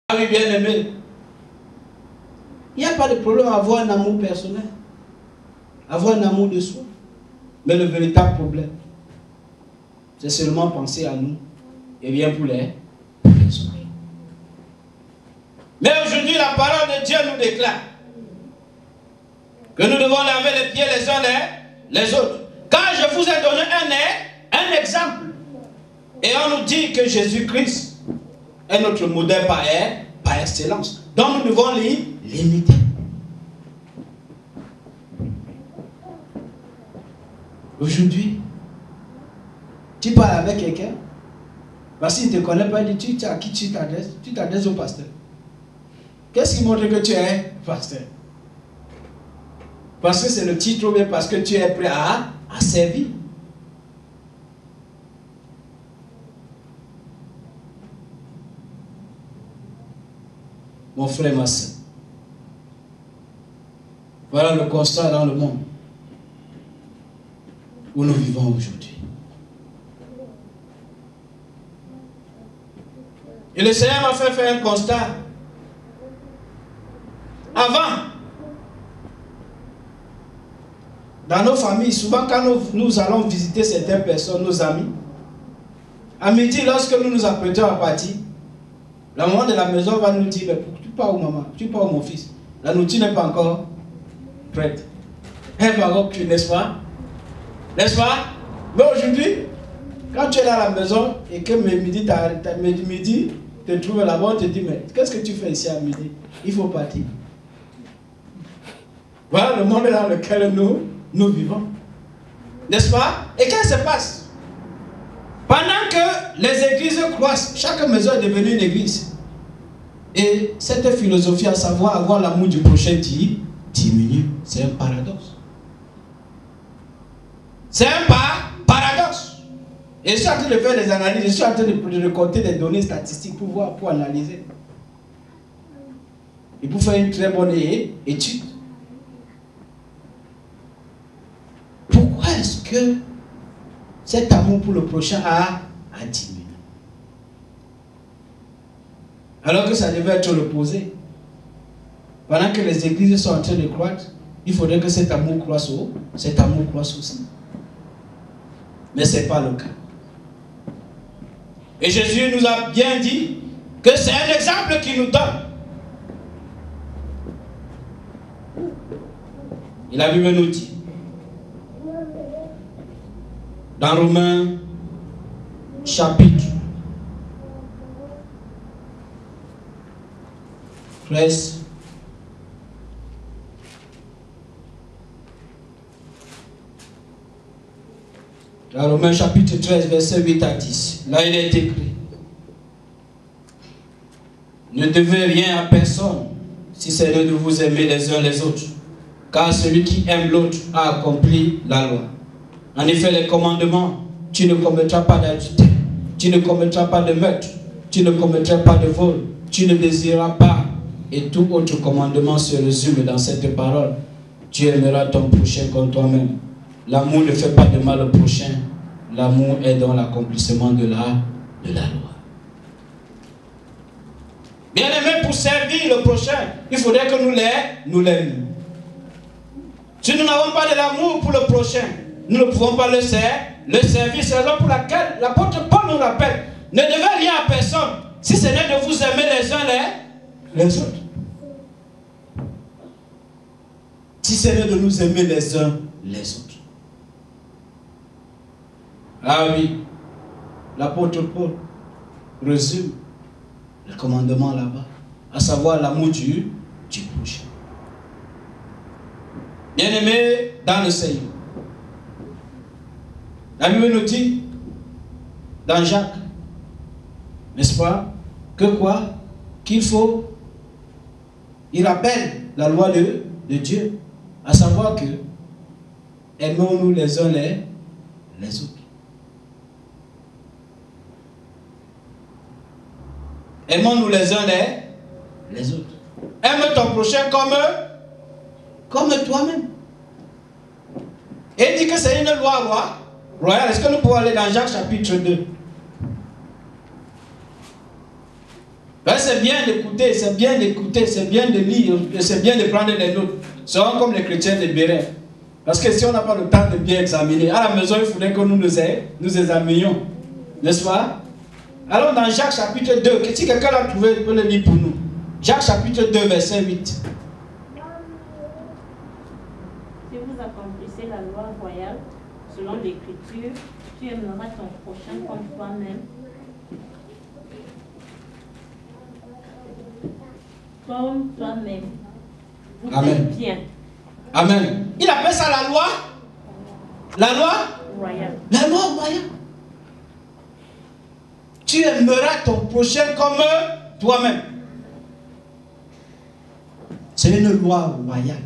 Ah oui, bien aimé. Il n'y a pas de problème à avoir un amour personnel, avoir un amour de soi. Mais le véritable problème, c'est seulement penser à nous et bien pour les autres. Mais aujourd'hui, la parole de Dieu nous déclare que nous devons laver les pieds les uns les autres. Quand je vous ai donné un exemple, et on nous dit que Jésus-Christ est notre modèle par excellence. Donc nous devons l'imiter. Aujourd'hui, tu parles avec quelqu'un, parce qu'il ne te connaît pas, il dit à qui tu t'adresses? Tu t'adresses au pasteur. Qu'est-ce qui montre que tu es pasteur? Parce que c'est le titre ou bien parce que tu es prêt à servir. Mon frère, ma soeur, voilà le constat dans le monde où nous vivons aujourd'hui. Et le Seigneur m'a fait faire un constat. Avant, dans nos familles, souvent quand nous allons visiter certaines personnes, nos amis, à midi, lorsque nous nous apprêtons à partir, la maman de la maison va nous dire, tu pars où maman? Tu pars où mon fils? La nourriture n'est pas encore prête. Elle va encore cuire, n'est-ce pas? N'est-ce pas? Mais aujourd'hui, quand tu es dans la maison et que midi te trouves là-bas, on te dit, mais qu'est-ce que tu fais ici à midi? Il faut partir. Voilà le monde dans lequel nous vivons. N'est-ce pas? Et qu'est-ce qui se passe? Pendant que les églises croissent, chaque maison est devenue une église. Et cette philosophie, à savoir avoir l'amour du prochain, diminue. C'est un paradoxe. C'est un paradoxe. Et je suis en train de faire des analyses, je suis en train de récolter des données statistiques pour voir, pour analyser. Et pour faire une très bonne étude. Pourquoi est-ce que cet amour pour le prochain a diminué? Alors que ça devait être l'opposé. Pendant que les églises sont en train de croître, il faudrait que cet amour croisse aussi. Mais ce n'est pas le cas. Et Jésus nous a bien dit que c'est un exemple qu'il nous donne. Et la Bible nous dit, dans Romains, chapitre 13, dans Romains chapitre 13, verset 8 à 10, là il est écrit: ne devez rien à personne, si ce n'est de vous aimer les uns les autres, car celui qui aime l'autre a accompli la loi. En effet, les commandements: tu ne commettras pas d'adultère, tu ne commettras pas de meurtre, tu ne commettras pas de vol, tu ne désireras pas, et tout autre commandement se résume dans cette parole: tu aimeras ton prochain comme toi-même. L'amour ne fait pas de mal au prochain, l'amour est dans l'accomplissement de la loi. Bien aimé, pour servir le prochain, il faudrait que nous l'aimions. Si nous n'avons pas de l'amour pour le prochain, nous ne pouvons pas le servir. C'est la raison pour laquelle l'apôtre Paul nous rappelle: ne devez rien à personne, si ce n'est de vous aimer les uns les autres. Si ce n'est de nous aimer les uns les autres. Ah oui, l'apôtre Paul résume le commandement là-bas, à savoir l'amour du prochain. Bien-aimés dans le Seigneur, la Bible nous dit dans Jacques, n'est-ce pas, que quoi? Qu'il faut, il rappelle la loi de Dieu, à savoir que aimons-nous les uns les autres. Aimons-nous les uns les autres. Aime ton prochain comme toi-même. Et il dit que c'est une loi royale. Est-ce que nous pouvons aller dans Jacques chapitre 2? Ben, c'est bien d'écouter, c'est bien d'écouter, c'est bien de lire, c'est bien de prendre des notes. Soyons comme les chrétiens de Béret. Parce que si on n'a pas le temps de bien examiner, à la maison, il faudrait que nous examinions. N'est-ce pas? Alors dans Jacques chapitre 2, si quelqu'un l'a trouvé, il peut le lire pour nous. Jacques chapitre 2, verset 8. Si vous accomplissez la loi royale, selon l'Écriture, tu aimeras ton prochain comme toi-même. Comme toi-même. Vous êtes bien. Amen. Il appelle ça la loi. La loi royale. La loi royale. Tu aimeras ton prochain comme toi-même. C'est une loi royale.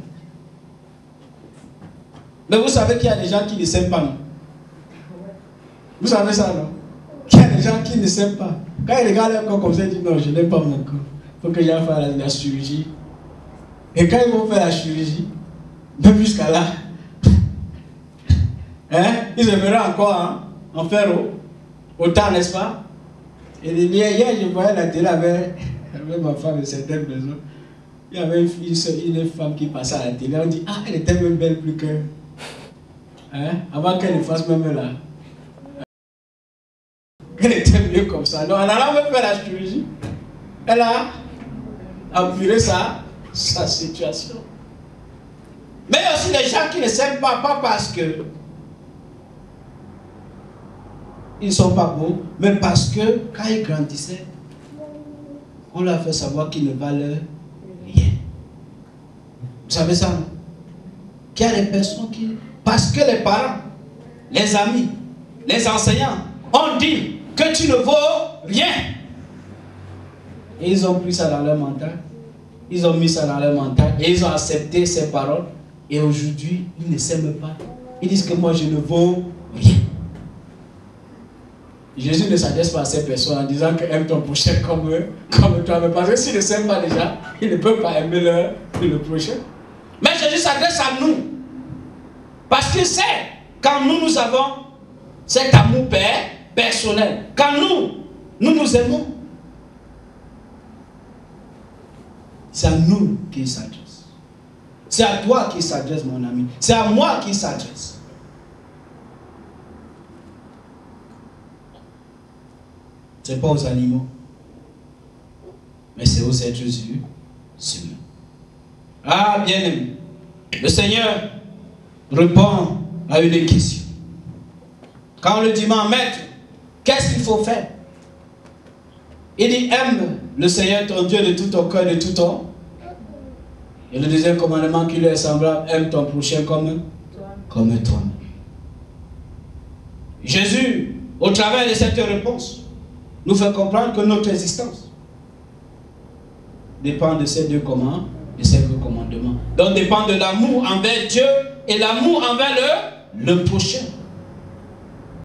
Mais vous savez qu'il y a des gens qui ne s'aiment pas, non? Vous savez ça, non? Qu'il y a des gens qui ne s'aiment pas. Quand ils regardent leur corps comme ça, ils disent non, je n'aime pas mon corps. Il faut que j'aille faire la chirurgie. Et quand ils vont faire la chirurgie, même jusqu'à là, hein, ils aimeraient encore en faire autant, n'est-ce pas? Et hier, je voyais la télé avec ma femme et certaines maisons. Il y avait une femme qui passait à la télé. On dit, ah, elle était même belle plus que. Hein, avant qu'elle ne fasse même là. Elle était mieux comme ça. Donc, en allant même faire la chirurgie, elle a empiré sa situation. Mais il y a aussi des gens qui ne s'aiment pas parce que ils ne sont pas beaux, mais parce que quand ils grandissaient, on leur a fait savoir qu'ils ne valent rien. Vous savez ça, non? Qu'il y a des personnes qui, parce que les parents, les amis, les enseignants ont dit que tu ne vaux rien. Et ils ont pris ça dans leur mental. Ils ont mis ça dans leur mental et ils ont accepté ces paroles. Et aujourd'hui, ils ne s'aiment pas. Ils disent que moi, je ne vaux rien. Jésus ne s'adresse pas à ces personnes en disant que aime ton prochain comme toi. Mais parce que s'ils ne s'aiment pas déjà, ils ne peuvent pas aimer le prochain. Mais Jésus s'adresse à nous. Parce qu'il sait, quand nous avons cet amour personnel, quand nous aimons, c'est à nous qu'il s'adresse. C'est à toi qu'il s'adresse, mon ami. C'est à moi qu'il s'adresse. Ce n'est pas aux animaux, mais c'est aux êtres humains. Ah, bien aimé, le Seigneur répond à une question. Quand on lui dit, maître, qu'est-ce qu'il faut faire? Il dit, aime le Seigneur ton Dieu de tout ton cœur, de tout ton. Et le deuxième commandement qui lui est semblable, aime ton prochain comme toi. Jésus, au travers de cette réponse, nous fait comprendre que notre existence dépend de ces deux commandements. Donc dépend de l'amour envers Dieu et l'amour envers le prochain.